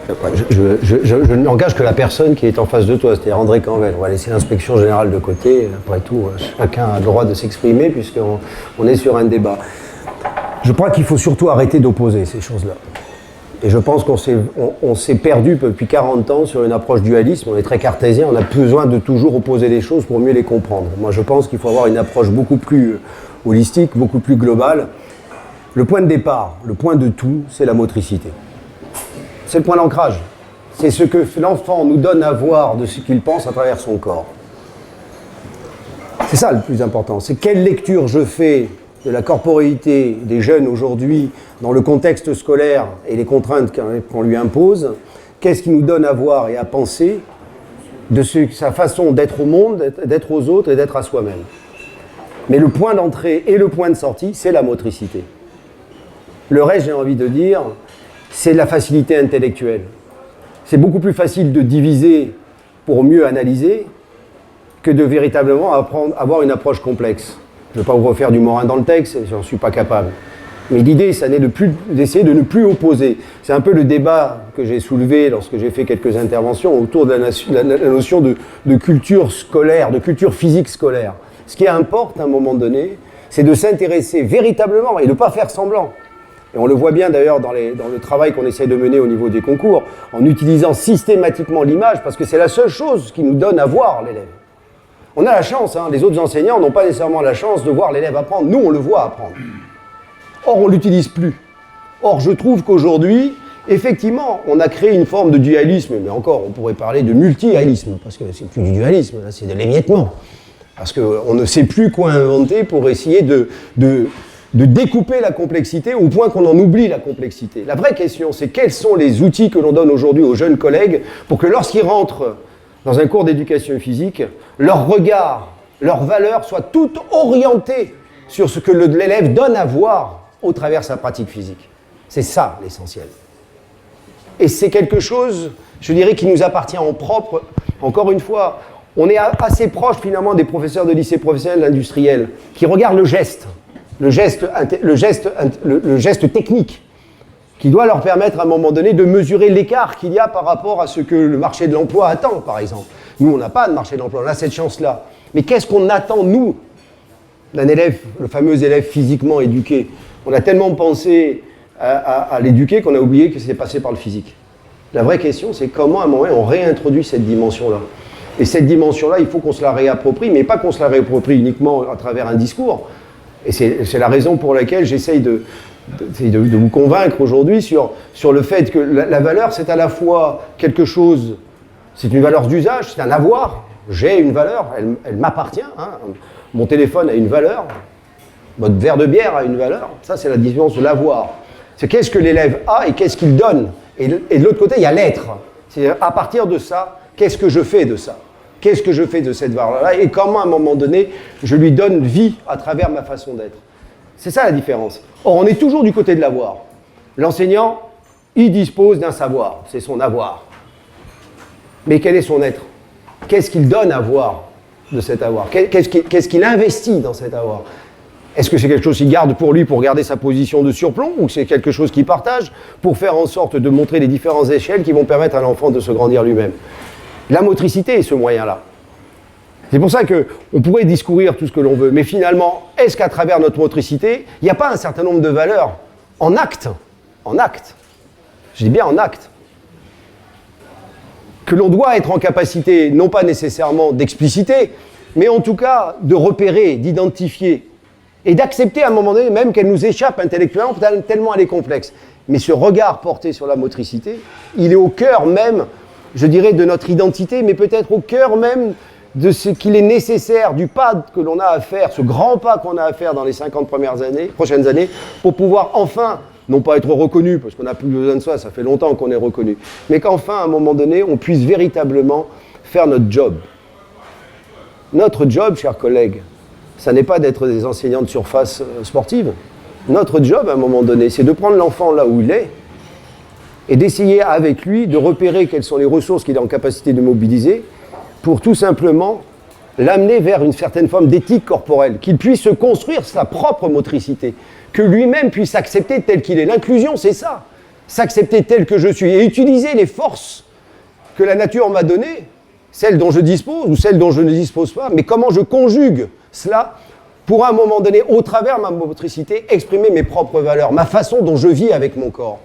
Je n'engage que la personne qui est en face de toi, c'est-à-dire André Canvel. On va laisser l'inspection générale de côté. Après tout, chacun a le droit de s'exprimer puisqu'on est sur un débat. Je crois qu'il faut surtout arrêter d'opposer ces choses-là. Et je pense qu'on s'est perdu depuis 40 ans sur une approche dualiste. On est très cartésien, on a besoin de toujours opposer les choses pour mieux les comprendre. Moi, je pense qu'il faut avoir une approche beaucoup plus holistique, beaucoup plus globale. Le point de départ, le point de tout, c'est la motricité. C'est le point d'ancrage. C'est ce que l'enfant nous donne à voir de ce qu'il pense à travers son corps. C'est ça le plus important. C'est quelle lecture je fais de la corporéité des jeunes aujourd'hui dans le contexte scolaire et les contraintes qu'on lui impose. Qu'est-ce qui nous donne à voir et à penser de sa façon d'être au monde, d'être aux autres et d'être à soi-même. Mais le point d'entrée et le point de sortie, c'est la motricité. Le reste, j'ai envie de dire, c'est la facilité intellectuelle. C'est beaucoup plus facile de diviser pour mieux analyser que de véritablement avoir une approche complexe. Je ne vais pas vous refaire du Morin dans le texte, j'en suis pas capable. Mais l'idée, ça n'est d'essayer de ne plus opposer. C'est un peu le débat que j'ai soulevé lorsque j'ai fait quelques interventions autour de la notion de culture scolaire, de culture physique scolaire. Ce qui importe à un moment donné, c'est de s'intéresser véritablement et de ne pas faire semblant. Et on le voit bien d'ailleurs dans le travail qu'on essaie de mener au niveau des concours, en utilisant systématiquement l'image, parce que c'est la seule chose qui nous donne à voir l'élève. On a la chance, les autres enseignants n'ont pas nécessairement la chance de voir l'élève apprendre. Nous, on le voit apprendre. Or, on ne l'utilise plus. Or, je trouve qu'aujourd'hui, effectivement, on a créé une forme de dualisme, mais encore, on pourrait parler de multialisme, parce que c'est plus du dualisme, là, c'est de l'émiettement. Parce qu'on ne sait plus quoi inventer pour essayer de découper la complexité au point qu'on en oublie la complexité. La vraie question, c'est quels sont les outils que l'on donne aujourd'hui aux jeunes collègues pour que lorsqu'ils rentrent dans un cours d'éducation physique, leur regard, leur valeur soient toutes orientées sur ce que l'élève donne à voir au travers de sa pratique physique. C'est ça l'essentiel. Et c'est quelque chose, je dirais, qui nous appartient en propre. Encore une fois, on est assez proche finalement des professeurs de lycée professionnel industriel qui regardent le geste technique, qui doit leur permettre à un moment donné de mesurer l'écart qu'il y a par rapport à ce que le marché de l'emploi attend, par exemple. Nous, on n'a pas de marché de l'emploi, on a cette chance-là. Mais qu'est-ce qu'on attend, nous, d'un élève, le fameux élève physiquement éduqué? On a tellement pensé à l'éduquer qu'on a oublié que c'est passé par le physique. La vraie question, c'est comment, à un moment, on réintroduit cette dimension-là. Et cette dimension-là, il faut qu'on se la réapproprie, mais pas qu'on se la réapproprie uniquement à travers un discours. Et c'est la raison pour laquelle j'essaye de vous convaincre aujourd'hui sur le fait que la valeur, c'est à la fois quelque chose, c'est une valeur d'usage, c'est un avoir. J'ai une valeur, elle m'appartient. Mon téléphone a une valeur, votre verre de bière a une valeur. Ça, c'est la différence de l'avoir. C'est qu'est-ce que l'élève a et qu'est-ce qu'il donne. Et de l'autre côté, il y a l'être. C'est à partir de ça, qu'est-ce que je fais de ça? Qu'est-ce que je fais de cette valeur-là et comment, à un moment donné, je lui donne vie à travers ma façon d'être. C'est ça la différence. Or, on est toujours du côté de l'avoir. L'enseignant, il dispose d'un savoir, c'est son avoir. Mais quel est son être? Qu'est-ce qu'il donne à voir de cet avoir? Qu'est-ce qu'il investit dans cet avoir? Est-ce que c'est quelque chose qu'il garde pour lui pour garder sa position de surplomb ou c'est quelque chose qu'il partage pour faire en sorte de montrer les différentes échelles qui vont permettre à l'enfant de se grandir lui-même? La motricité est ce moyen-là. C'est pour ça qu'on pourrait discourir tout ce que l'on veut, mais finalement, est-ce qu'à travers notre motricité, il n'y a pas un certain nombre de valeurs en acte, je dis bien en acte, que l'on doit être en capacité, non pas nécessairement d'expliciter, mais en tout cas de repérer, d'identifier, et d'accepter à un moment donné même qu'elle nous échappe intellectuellement, tellement elle est complexe. Mais ce regard porté sur la motricité, il est au cœur même, je dirais, de notre identité, mais peut-être au cœur même de ce qu'il est nécessaire, du pas que l'on a à faire, ce grand pas qu'on a à faire dans les 50 prochaines années, pour pouvoir enfin, non pas être reconnu, parce qu'on n'a plus besoin de ça fait longtemps qu'on est reconnu, mais qu'enfin, à un moment donné, on puisse véritablement faire notre job. Notre job, chers collègues, ça n'est pas d'être des enseignants de surface sportive. Notre job, à un moment donné, c'est de prendre l'enfant là où il est, et d'essayer avec lui de repérer quelles sont les ressources qu'il est en capacité de mobiliser pour tout simplement l'amener vers une certaine forme d'éthique corporelle, qu'il puisse se construire sa propre motricité, que lui-même puisse s'accepter tel qu'il est. L'inclusion, c'est ça. s'accepter tel que je suis et utiliser les forces que la nature m'a données, celles dont je dispose ou celles dont je ne dispose pas, mais comment je conjugue cela pour à un moment donné, au travers de ma motricité, exprimer mes propres valeurs, ma façon dont je vis avec mon corps.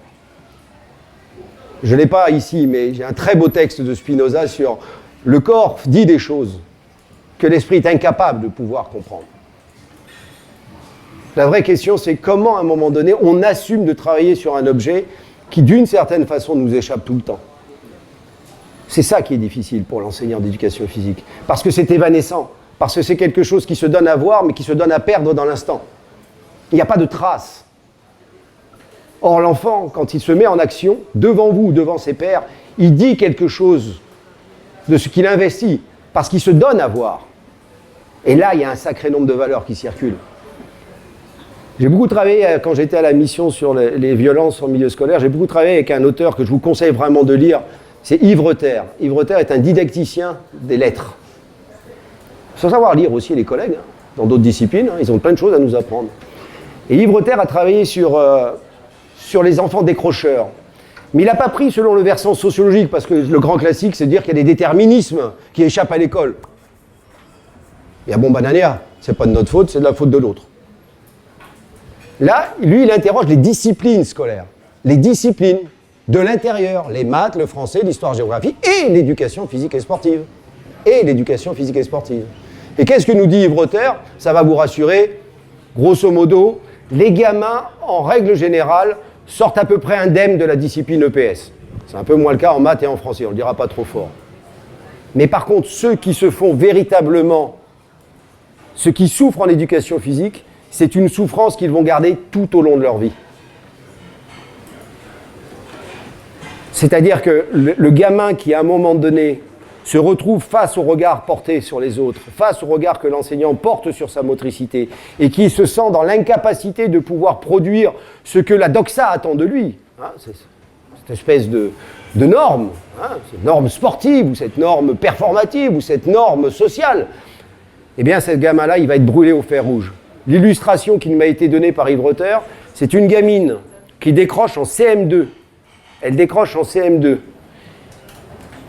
Je ne l'ai pas ici, mais j'ai un très beau texte de Spinoza sur le corps dit des choses que l'esprit est incapable de pouvoir comprendre. La vraie question, c'est comment, à un moment donné, on assume de travailler sur un objet qui, d'une certaine façon, nous échappe tout le temps. C'est ça qui est difficile pour l'enseignant d'éducation physique. Parce que c'est évanescent, parce que c'est quelque chose qui se donne à voir, mais qui se donne à perdre dans l'instant. Il n'y a pas de trace. Or, l'enfant, quand il se met en action, devant vous ou devant ses pairs, il dit quelque chose de ce qu'il investit, parce qu'il se donne à voir. Et là, il y a un sacré nombre de valeurs qui circulent. J'ai beaucoup travaillé, quand j'étais à la mission sur les violences en milieu scolaire, j'ai beaucoup travaillé avec un auteur que je vous conseille vraiment de lire, c'est Yves Reter. Yves Reter est un didacticien des lettres. Il faut savoir lire aussi les collègues, dans d'autres disciplines, ils ont plein de choses à nous apprendre. Et Yves Reter a travaillé sur les enfants décrocheurs. Mais il n'a pas pris selon le versant sociologique, parce que le grand classique, c'est de dire qu'il y a des déterminismes qui échappent à l'école. Il y a bon banania, c'est pas de notre faute, c'est de la faute de l'autre. Là, lui, il interroge les disciplines scolaires, les disciplines de l'intérieur, les maths, le français, l'histoire-géographie et l'éducation physique et sportive. Et l'éducation physique et sportive. Et qu'est-ce que nous dit Yves Reter? Ça va vous rassurer. Grosso modo, les gamins, en règle générale, sortent à peu près indemnes de la discipline EPS. C'est un peu moins le cas en maths et en français, on ne le dira pas trop fort. Mais par contre, ceux qui se font véritablement, ceux qui souffrent en éducation physique, c'est une souffrance qu'ils vont garder tout au long de leur vie. C'est-à-dire que le gamin qui, à un moment donné, se retrouve face au regard porté sur les autres, face au regard que l'enseignant porte sur sa motricité, et qui se sent dans l'incapacité de pouvoir produire ce que la doxa attend de lui, hein, cette espèce de norme, hein, cette norme sportive, ou cette norme performative, ou cette norme sociale, eh bien, ce gamin-là, il va être brûlé au fer rouge. L'illustration qui m'a été donnée par Yves Reter, c'est une gamine qui décroche en CM2. Elle décroche en CM2.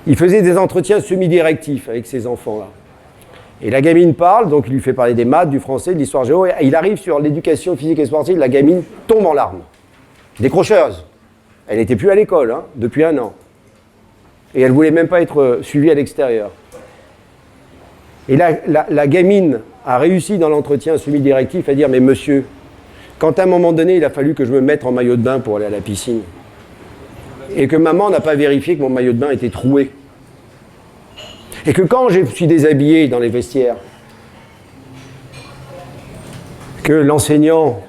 Il faisait des entretiens semi-directifs avec ces enfants-là. Et la gamine parle, donc il lui fait parler des maths, du français, de l'histoire géo, et il arrive sur l'éducation physique et sportive, la gamine tombe en larmes. Décrocheuse. Elle n'était plus à l'école, hein, depuis 1 an. Et elle ne voulait même pas être suivie à l'extérieur. Et là, la gamine a réussi dans l'entretien semi-directif à dire « Mais monsieur, quand à un moment donné, il a fallu que je me mette en maillot de bain pour aller à la piscine, et que maman n'a pas vérifié que mon maillot de bain était troué, et que quand je suis déshabillé dans les vestiaires, que l'enseignant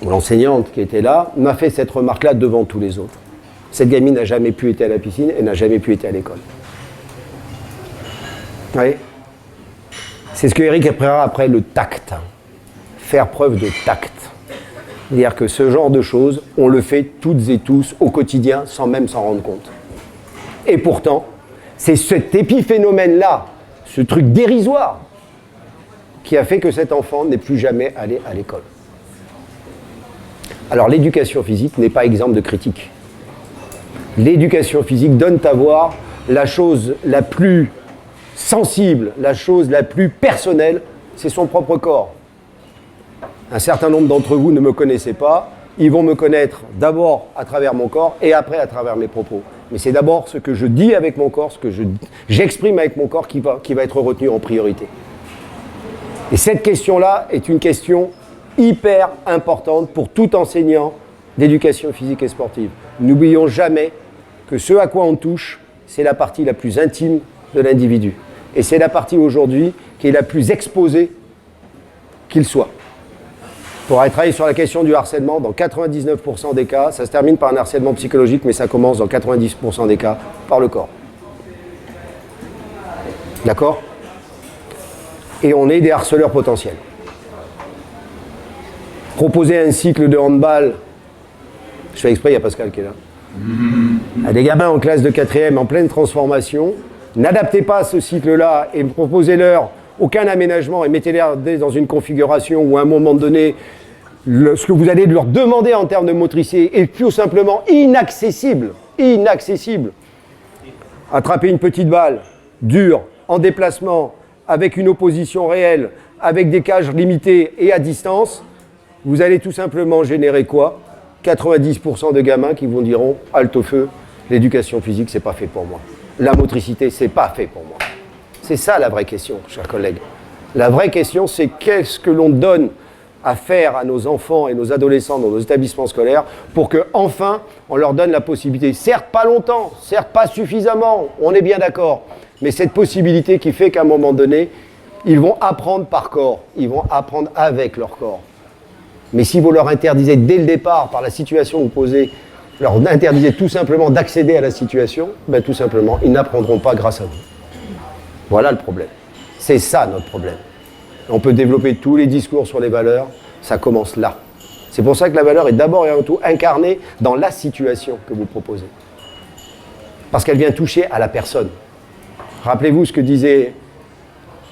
ou l'enseignante qui était là m'a fait cette remarque-là devant tous les autres. Cette gamine n'a jamais pu être à la piscine et n'a jamais pu être à l'école. » Vous voyez ? C'est ce que Eric appellera après le tact. Faire preuve de tact. C'est-à-dire que ce genre de choses, on le fait toutes et tous au quotidien sans même s'en rendre compte. Et pourtant, c'est cet épiphénomène-là, ce truc dérisoire, qui a fait que cet enfant n'est plus jamais allé à l'école. Alors l'éducation physique n'est pas exempte de critique. L'éducation physique donne à voir la chose la plus sensible, la chose la plus personnelle, c'est son propre corps. Un certain nombre d'entre vous ne me connaissez pas, ils vont me connaître d'abord à travers mon corps et après à travers mes propos. Mais c'est d'abord ce que je dis avec mon corps, ce que j'exprime avec mon corps qui va être retenu en priorité. Et cette question-là est une question hyper importante pour tout enseignant d'éducation physique et sportive. N'oublions jamais que ce à quoi on touche, c'est la partie la plus intime de l'individu. Et c'est la partie aujourd'hui qui est la plus exposée qu'il soit. Pour aller travailler sur la question du harcèlement, dans 99% des cas, ça se termine par un harcèlement psychologique, mais ça commence dans 90% des cas par le corps. D'accord ? Et on est des harceleurs potentiels. Proposer un cycle de handball, je fais exprès, il y a Pascal qui est là, à des gamins en classe de 4e en pleine transformation, n'adaptez pas ce cycle-là et proposez-leur aucun aménagement et mettez-les dans une configuration où à un moment donné, ce que vous allez leur demander en termes de motricité est tout simplement inaccessible. Inaccessible. Attraper une petite balle, dure, en déplacement, avec une opposition réelle, avec des cages limitées et à distance, vous allez tout simplement générer quoi? 90% de gamins qui vous diront « halte au feu, l'éducation physique, c'est pas fait pour moi. La motricité, c'est pas fait pour moi. » C'est ça la vraie question, chers collègues. La vraie question, c'est qu'est-ce que l'on donne à faire à nos enfants et nos adolescents dans nos établissements scolaires pour qu'enfin, on leur donne la possibilité, certes pas longtemps, certes pas suffisamment, on est bien d'accord, mais cette possibilité qui fait qu'à un moment donné, ils vont apprendre par corps, ils vont apprendre avec leur corps. Mais si vous leur interdisez dès le départ, par la situation que vous posez, leur interdisez tout simplement d'accéder à la situation, ben tout simplement, ils n'apprendront pas grâce à vous. Voilà le problème. C'est ça notre problème. On peut développer tous les discours sur les valeurs, ça commence là. C'est pour ça que la valeur est d'abord et avant tout incarnée dans la situation que vous proposez. Parce qu'elle vient toucher à la personne. Rappelez-vous ce que disait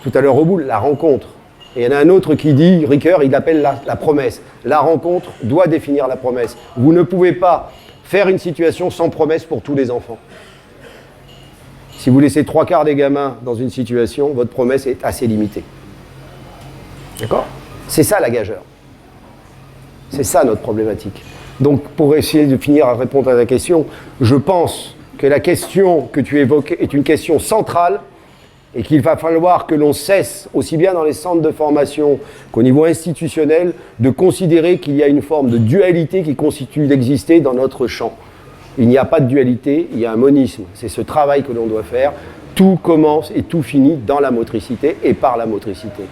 tout à l'heure Roboul, la rencontre. Et il y en a un autre qui dit, Ricoeur, il appelle la promesse. La rencontre doit définir la promesse. Vous ne pouvez pas faire une situation sans promesse pour tous les enfants. Si vous laissez 3/4 des gamins dans une situation, votre promesse est assez limitée. D'accord? C'est ça la gageure. C'est ça notre problématique. Donc pour essayer de finir à répondre à la question, je pense que la question que tu évoques est une question centrale et qu'il va falloir que l'on cesse, aussi bien dans les centres de formation qu'au niveau institutionnel, de considérer qu'il y a une forme de dualité qui constitue d'exister dans notre champ. Il n'y a pas de dualité, il y a un monisme. C'est ce travail que l'on doit faire. Tout commence et tout finit dans la motricité et par la motricité.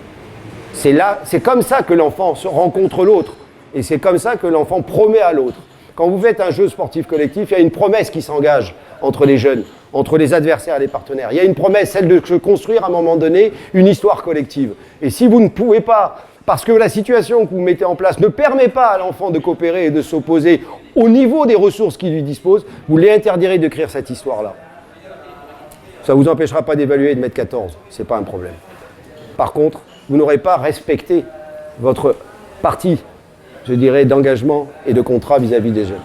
C'est comme ça que l'enfant se rencontre l'autre. Et c'est comme ça que l'enfant promet à l'autre. Quand vous faites un jeu sportif collectif, il y a une promesse qui s'engage entre les jeunes, entre les adversaires et les partenaires. Il y a une promesse, celle de se construire à un moment donné une histoire collective. Et si vous ne pouvez pas, parce que la situation que vous mettez en place ne permet pas à l'enfant de coopérer et de s'opposer au niveau des ressources qu'il lui dispose, vous lui interdirez d'écrire cette histoire-là. Ça ne vous empêchera pas d'évaluer et de mettre 14, ce n'est pas un problème. Par contre, vous n'aurez pas respecté votre partie, je dirais, d'engagement et de contrat vis-à-vis des jeunes.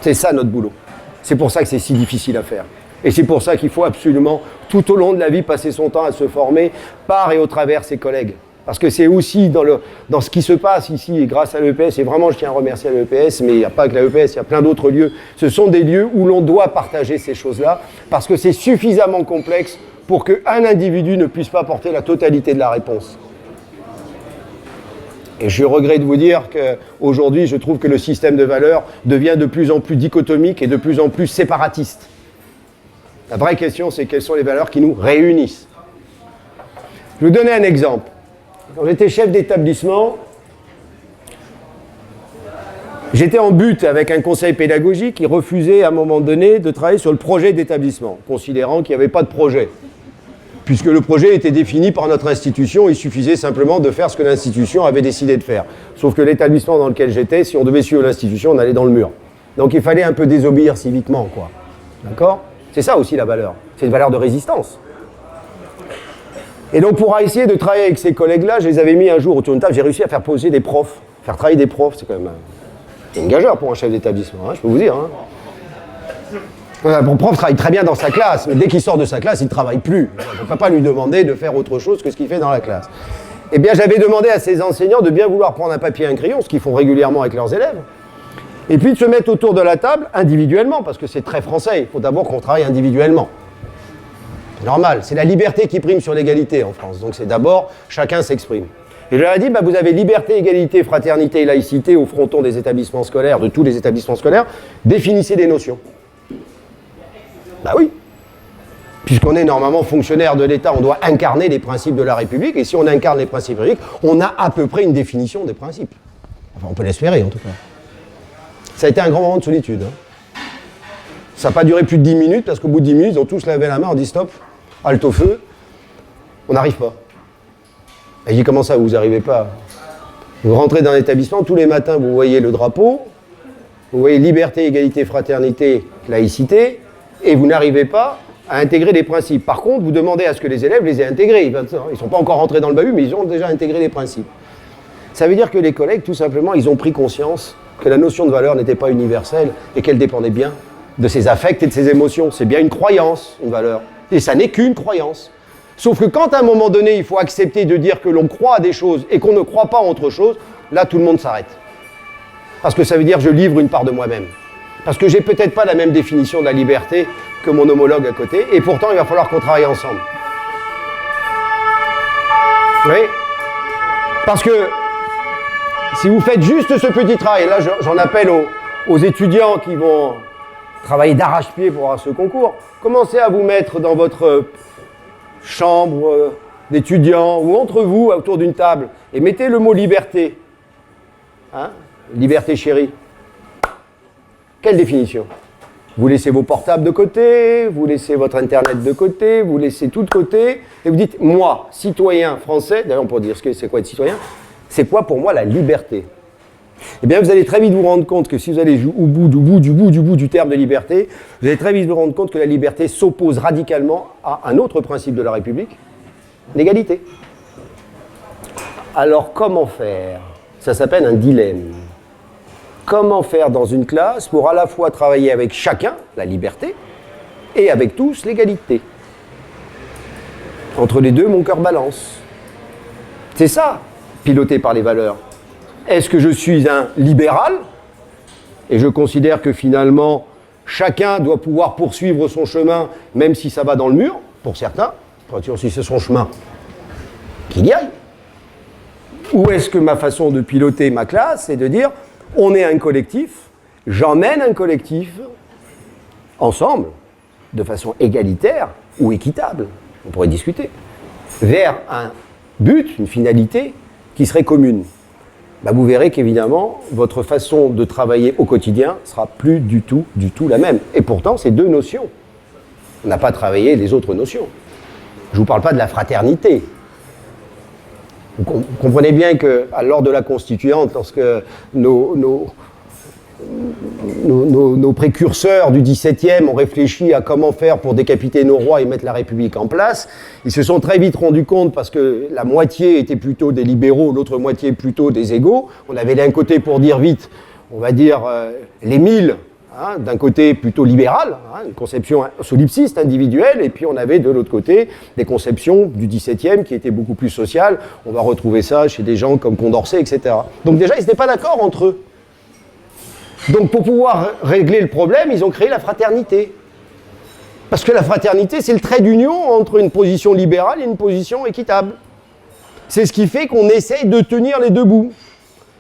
C'est ça notre boulot. C'est pour ça que c'est si difficile à faire. Et c'est pour ça qu'il faut absolument, tout au long de la vie, passer son temps à se former par et au travers ses collègues. Parce que c'est aussi dans ce qui se passe ici, et grâce à l'EPS, et vraiment je tiens à remercier l'EPS, mais il n'y a pas que l'EPS, il y a plein d'autres lieux, ce sont des lieux où l'on doit partager ces choses-là, parce que c'est suffisamment complexe pour qu'un individu ne puisse pas porter la totalité de la réponse. Et je regrette de vous dire qu'aujourd'hui, je trouve que le système de valeurs devient de plus en plus dichotomique et de plus en plus séparatiste. La vraie question, c'est quelles sont les valeurs qui nous réunissent. Je vais vous donner un exemple. Quand j'étais chef d'établissement, j'étais en but avec un conseil pédagogique qui refusait à un moment donné de travailler sur le projet d'établissement, considérant qu'il n'y avait pas de projet. Puisque le projet était défini par notre institution, il suffisait simplement de faire ce que l'institution avait décidé de faire. Sauf que l'établissement dans lequel j'étais, si on devait suivre l'institution, on allait dans le mur. Donc il fallait un peu désobéir civiquement, quoi. D'accord ? C'est ça aussi la valeur. C'est une valeur de résistance. Et donc pour essayer de travailler avec ces collègues-là, je les avais mis un jour autour d'une table, j'ai réussi à faire poser des profs, faire travailler des profs, c'est quand même une gageure pour un chef d'établissement, hein, je peux vous dire. Hein. Mon prof travaille très bien dans sa classe, mais dès qu'il sort de sa classe, il ne travaille plus. On ne peut pas lui demander de faire autre chose que ce qu'il fait dans la classe. Eh bien, j'avais demandé à ces enseignants de bien vouloir prendre un papier et un crayon, ce qu'ils font régulièrement avec leurs élèves, et puis de se mettre autour de la table individuellement, parce que c'est très français, il faut d'abord qu'on travaille individuellement. Normal, c'est la liberté qui prime sur l'égalité en France, donc c'est d'abord chacun s'exprime. Et je leur ai dit, vous avez liberté, égalité, fraternité et laïcité au fronton des établissements scolaires, de tous les établissements scolaires, définissez des notions. Bah oui, puisqu'on est normalement fonctionnaire de l'État, on doit incarner les principes de la République, et si on incarne les principes de la République, on a à peu près une définition des principes. Enfin, on peut l'espérer en tout cas. Ça a été un grand moment de solitude. Hein. Ça n'a pas duré plus de 10 minutes, parce qu'au bout de 10 minutes, ils ont tous levé la main, on dit stop, halte au feu, on n'arrive pas. Et je dis comment ça, vous n'arrivez pas? Vous rentrez dans l'établissement, tous les matins, vous voyez le drapeau, vous voyez liberté, égalité, fraternité, laïcité, et vous n'arrivez pas à intégrer les principes. Par contre, vous demandez à ce que les élèves les aient intégrés. Ils ne sont pas encore rentrés dans le bahut, mais ils ont déjà intégré les principes. Ça veut dire que les collègues, tout simplement, ils ont pris conscience que la notion de valeur n'était pas universelle et qu'elle dépendait bien de ses affects et de ses émotions. C'est bien une croyance, une valeur. Et ça n'est qu'une croyance. Sauf que quand à un moment donné, il faut accepter de dire que l'on croit à des choses et qu'on ne croit pas à autre chose, là, tout le monde s'arrête. Parce que ça veut dire que je livre une part de moi-même. Parce que j'ai peut-être pas la même définition de la liberté que mon homologue à côté, et pourtant, il va falloir qu'on travaille ensemble. Oui. Parce que si vous faites juste ce petit travail, et là j'en appelle aux étudiants qui vont travailler d'arrache-pied pour avoir ce concours, commencez à vous mettre dans votre chambre d'étudiants ou entre vous autour d'une table et mettez le mot liberté. Hein? Liberté chérie. Quelle définition? Vous laissez vos portables de côté, vous laissez votre internet de côté, vous laissez tout de côté et vous dites, moi, citoyen français, d'ailleurs on peut dire c'est quoi être citoyen, c'est quoi pour moi la liberté? Eh bien vous allez très vite vous rendre compte que si vous allez au bout du terme de liberté, vous allez très vite vous rendre compte que la liberté s'oppose radicalement à un autre principe de la République, l'égalité. Alors comment faire? Ça s'appelle un dilemme. Comment faire dans une classe pour à la fois travailler avec chacun, la liberté, et avec tous, l'égalité? Entre les deux, mon cœur balance. C'est ça, piloté par les valeurs. Est-ce que je suis un libéral, et je considère que finalement, chacun doit pouvoir poursuivre son chemin, même si ça va dans le mur, pour certains, si c'est son chemin, qu'il y aille. Ou est-ce que ma façon de piloter ma classe, c'est de dire, on est un collectif, j'emmène un collectif ensemble, de façon égalitaire ou équitable, on pourrait discuter, vers un but, une finalité qui serait commune. Ben vous verrez qu'évidemment, votre façon de travailler au quotidien sera plus du tout la même. Et pourtant, c'est deux notions. On n'a pas travaillé les autres notions. Je ne vous parle pas de la fraternité. Vous comprenez bien que, lors de la Constituante, lorsque nos précurseurs du XVIIe ont réfléchi à comment faire pour décapiter nos rois et mettre la République en place, ils se sont très vite rendus compte, parce que la moitié était plutôt des libéraux, l'autre moitié plutôt des égaux. On avait d'un côté, pour dire vite, on va dire les 1000, hein, d'un côté plutôt libéral, hein, une conception solipsiste, individuelle, et puis on avait de l'autre côté des conceptions du XVIIe qui étaient beaucoup plus sociales. On va retrouver ça chez des gens comme Condorcet, etc. Donc déjà, ils n'étaient pas d'accord entre eux. Donc pour pouvoir régler le problème, ils ont créé la fraternité. Parce que la fraternité, c'est le trait d'union entre une position libérale et une position équitable. C'est ce qui fait qu'on essaye de tenir les deux bouts.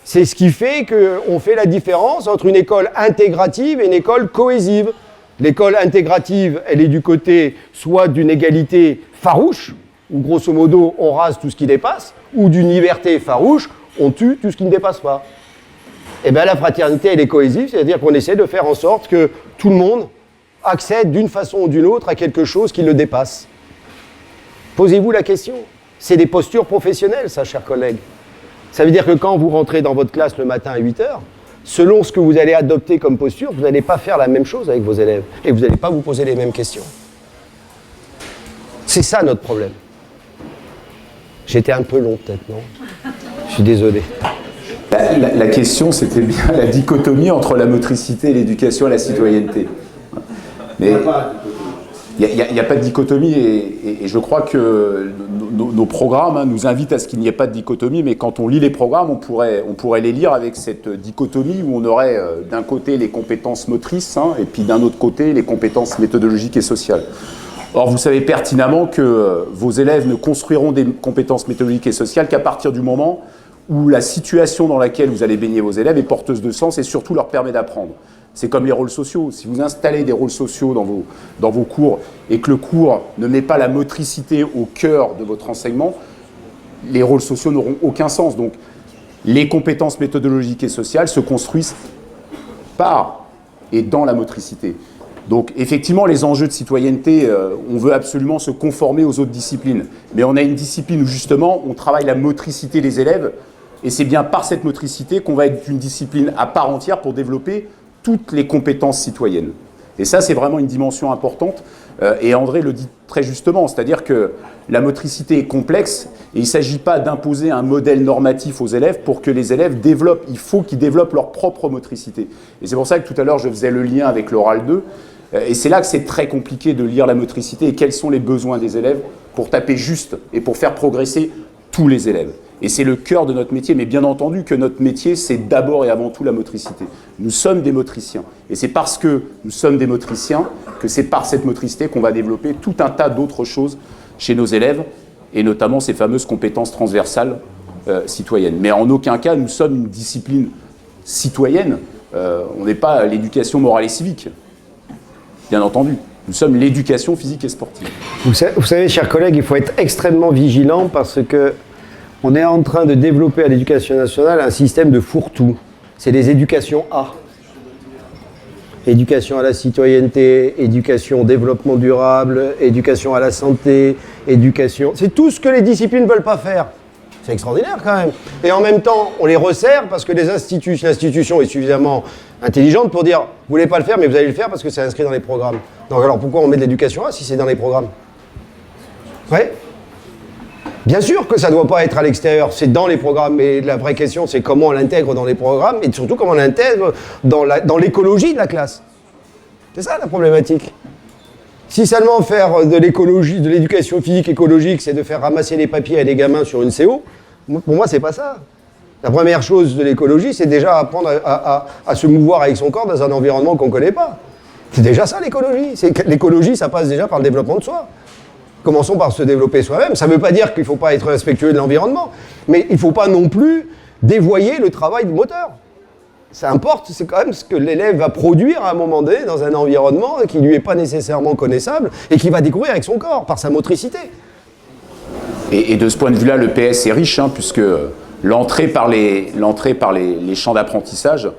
C'est ce qui fait qu'on fait la différence entre une école intégrative et une école cohésive. L'école intégrative, elle est du côté soit d'une égalité farouche, où grosso modo on rase tout ce qui dépasse, ou d'une liberté farouche, on tue tout ce qui ne dépasse pas. Et bien la fraternité, elle est cohésive, c'est-à-dire qu'on essaie de faire en sorte que tout le monde accède d'une façon ou d'une autre à quelque chose qui le dépasse. Posez-vous la question. C'est des postures professionnelles, ça, chers collègues. Ça veut dire que quand vous rentrez dans votre classe le matin à 8h, selon ce que vous allez adopter comme posture, vous n'allez pas faire la même chose avec vos élèves. Et vous n'allez pas vous poser les mêmes questions. C'est ça notre problème. J'étais un peu long peut-être, non? Je suis désolé. La question, c'était bien la dichotomie entre la motricité, l'éducation et la citoyenneté. Mais il n'y a pas de dichotomie et je crois que nos programmes nous invitent à ce qu'il n'y ait pas de dichotomie, mais quand on lit les programmes, on pourrait les lire avec cette dichotomie où on aurait d'un côté les compétences motrices et puis d'un autre côté les compétences méthodologiques et sociales. Or, vous savez pertinemment que vos élèves ne construiront des compétences méthodologiques et sociales qu'à partir du moment où la situation dans laquelle vous allez baigner vos élèves est porteuse de sens et surtout leur permet d'apprendre. C'est comme les rôles sociaux. Si vous installez des rôles sociaux dans vos cours et que le cours ne met pas la motricité au cœur de votre enseignement, les rôles sociaux n'auront aucun sens. Donc, les compétences méthodologiques et sociales se construisent par et dans la motricité. Donc, effectivement, les enjeux de citoyenneté, on veut absolument se conformer aux autres disciplines. Mais on a une discipline où, justement, on travaille la motricité des élèves. Et c'est bien par cette motricité qu'on va être une discipline à part entière pour développer toutes les compétences citoyennes. Et ça, c'est vraiment une dimension importante. Et André le dit très justement, c'est-à-dire que la motricité est complexe et il ne s'agit pas d'imposer un modèle normatif aux élèves pour que les élèves développent, il faut qu'ils développent leur propre motricité. Et c'est pour ça que tout à l'heure, je faisais le lien avec l'oral 2. Et c'est là que c'est très compliqué de lire la motricité et quels sont les besoins des élèves pour taper juste et pour faire progresser tous les élèves. Et c'est le cœur de notre métier, mais bien entendu que notre métier, c'est d'abord et avant tout la motricité. Nous sommes des motriciens. Et c'est parce que nous sommes des motriciens que c'est par cette motricité qu'on va développer tout un tas d'autres choses chez nos élèves, et notamment ces fameuses compétences transversales citoyennes. Mais en aucun cas, nous sommes une discipline citoyenne. On n'est pas l'éducation morale et civique, bien entendu. Nous sommes l'éducation physique et sportive. Vous savez, chers collègues, il faut être extrêmement vigilant parce que on est en train de développer à l'Éducation nationale un système de fourre-tout. C'est les éducations A. Éducation à la citoyenneté, éducation au développement durable, éducation à la santé, éducation... C'est tout ce que les disciplines ne veulent pas faire. C'est extraordinaire quand même. Et en même temps, on les resserre parce que l'institution est suffisamment intelligente pour dire « Vous voulez pas le faire, mais vous allez le faire parce que c'est inscrit dans les programmes. » Donc alors pourquoi on met de l'éducation A si c'est dans les programmes? Ouais. Bien sûr que ça ne doit pas être à l'extérieur, c'est dans les programmes, mais la vraie question c'est comment on l'intègre dans les programmes et surtout comment on l'intègre dans l'écologie de la classe. C'est ça la problématique. Si seulement faire de l'écologie, de l'éducation physique écologique, c'est de faire ramasser les papiers à des gamins sur une CO, pour moi c'est pas ça. La première chose de l'écologie, c'est déjà apprendre à se mouvoir avec son corps dans un environnement qu'on ne connaît pas. C'est déjà ça l'écologie. L'écologie, ça passe déjà par le développement de soi. Commençons par se développer soi-même. Ça ne veut pas dire qu'il ne faut pas être respectueux de l'environnement, mais il ne faut pas non plus dévoyer le travail de moteur. Ça importe, c'est quand même ce que l'élève va produire à un moment donné dans un environnement qui ne lui est pas nécessairement connaissable et qui va découvrir avec son corps, par sa motricité. Et de ce point de vue-là, le PS est riche, puisque l'entrée par les champs d'apprentissage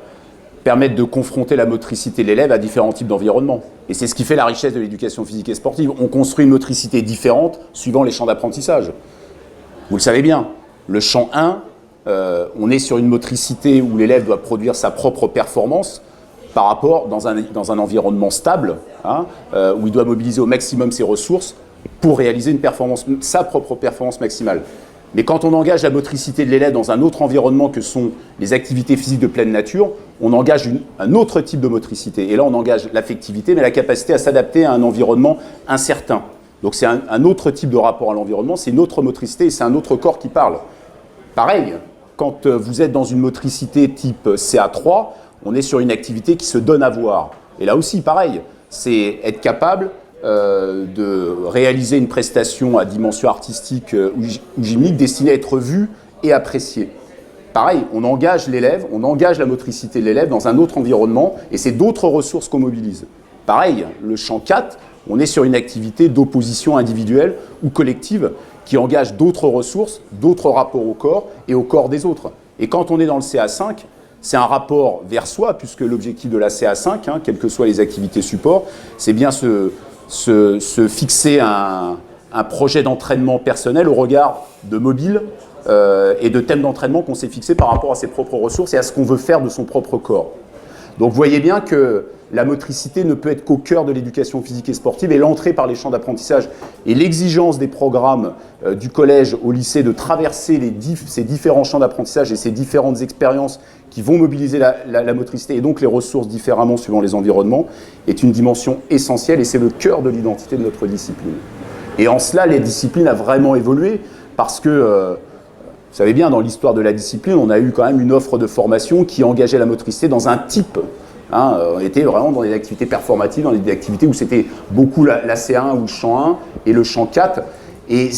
permettent de confronter la motricité de l'élève à différents types d'environnements. Et c'est ce qui fait la richesse de l'éducation physique et sportive. On construit une motricité différente suivant les champs d'apprentissage. Vous le savez bien, le champ 1, on est sur une motricité où l'élève doit produire sa propre performance par rapport dans un environnement stable, où il doit mobiliser au maximum ses ressources pour réaliser une performance, sa propre performance maximale. Mais quand on engage la motricité de l'élève dans un autre environnement que sont les activités physiques de pleine nature, on engage un autre type de motricité. Et là, on engage l'affectivité, mais la capacité à s'adapter à un environnement incertain. Donc c'est un autre type de rapport à l'environnement, c'est une autre motricité et c'est un autre corps qui parle. Pareil, quand vous êtes dans une motricité type CA3, on est sur une activité qui se donne à voir. Et là aussi, pareil, c'est être capable de réaliser une prestation à dimension artistique ou gymnique destinée à être vue et appréciée. Pareil, on engage l'élève, on engage la motricité de l'élève dans un autre environnement et c'est d'autres ressources qu'on mobilise. Pareil, le champ 4, on est sur une activité d'opposition individuelle ou collective qui engage d'autres ressources, d'autres rapports au corps et au corps des autres. Et quand on est dans le CA5, c'est un rapport vers soi, puisque l'objectif de la CA5, quelles que soient les activités support, c'est bien se fixer un projet d'entraînement personnel au regard de mobiles et de thèmes d'entraînement qu'on s'est fixés par rapport à ses propres ressources et à ce qu'on veut faire de son propre corps. Donc vous voyez bien que la motricité ne peut être qu'au cœur de l'éducation physique et sportive et l'entrée par les champs d'apprentissage et l'exigence des programmes du collège au lycée de traverser ces différents champs d'apprentissage et ces différentes expériences qui vont mobiliser la motricité et donc les ressources différemment suivant les environnements est une dimension essentielle et c'est le cœur de l'identité de notre discipline. Et en cela, les disciplines ont vraiment évolué parce que vous savez bien, dans l'histoire de la discipline, on a eu quand même une offre de formation qui engageait la motricité dans un type. On était vraiment dans des activités performatives, dans des activités où c'était beaucoup la C1 ou le champ 1 et le champ 4. Et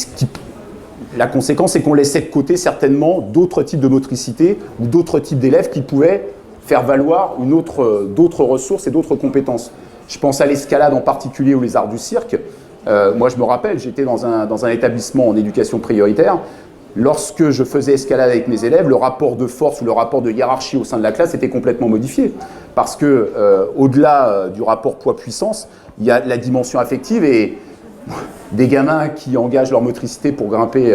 la conséquence, c'est qu'on laissait de côté certainement d'autres types de motricité ou d'autres types d'élèves qui pouvaient faire valoir d'autres ressources et d'autres compétences. Je pense à l'escalade en particulier ou les arts du cirque. Moi, je me rappelle, j'étais dans un établissement en éducation prioritaire. Lorsque je faisais escalade avec mes élèves, le rapport de force ou le rapport de hiérarchie au sein de la classe était complètement modifié. Parce que, au-delà du rapport poids-puissance, il y a la dimension affective et des gamins qui engagent leur motricité pour grimper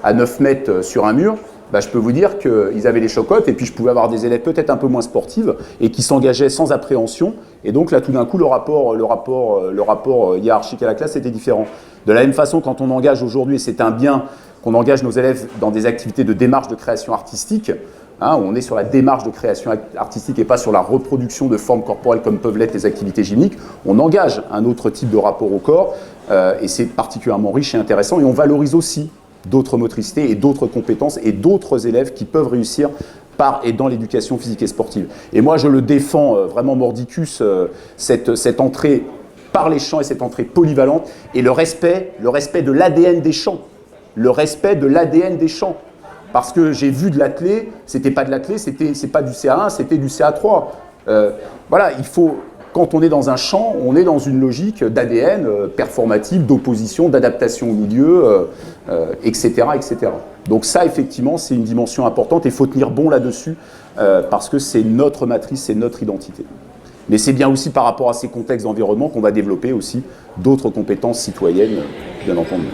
à 9 mètres sur un mur bah, je peux vous dire qu'ils avaient les chocottes, et puis je pouvais avoir des élèves peut-être un peu moins sportives, et qui s'engageaient sans appréhension, et donc là tout d'un coup le rapport hiérarchique à la classe était différent. De la même façon, quand on engage aujourd'hui, et c'est un bien, qu'on engage nos élèves dans des activités de démarche de création artistique, hein, on est sur la démarche de création artistique et pas sur la reproduction de formes corporelles comme peuvent l'être les activités gymniques, on engage un autre type de rapport au corps, et c'est particulièrement riche et intéressant, et on valorise aussi d'autres motricités et d'autres compétences et d'autres élèves qui peuvent réussir par et dans l'éducation physique et sportive. Et moi, je le défends vraiment mordicus, cette entrée par les champs et cette entrée polyvalente et le respect de l'ADN des champs. Le respect de l'ADN des champs. Parce que j'ai vu de l'athlé, c'était pas de l'athlé, c'est pas du CA1, c'était du CA3. Voilà, il faut... Quand on est dans un champ, on est dans une logique d'ADN performative, d'opposition, d'adaptation au milieu, etc., etc. Donc ça, effectivement, c'est une dimension importante et il faut tenir bon là-dessus parce que c'est notre matrice, c'est notre identité. Mais c'est bien aussi par rapport à ces contextes d'environnement qu'on va développer aussi d'autres compétences citoyennes, bien entendu.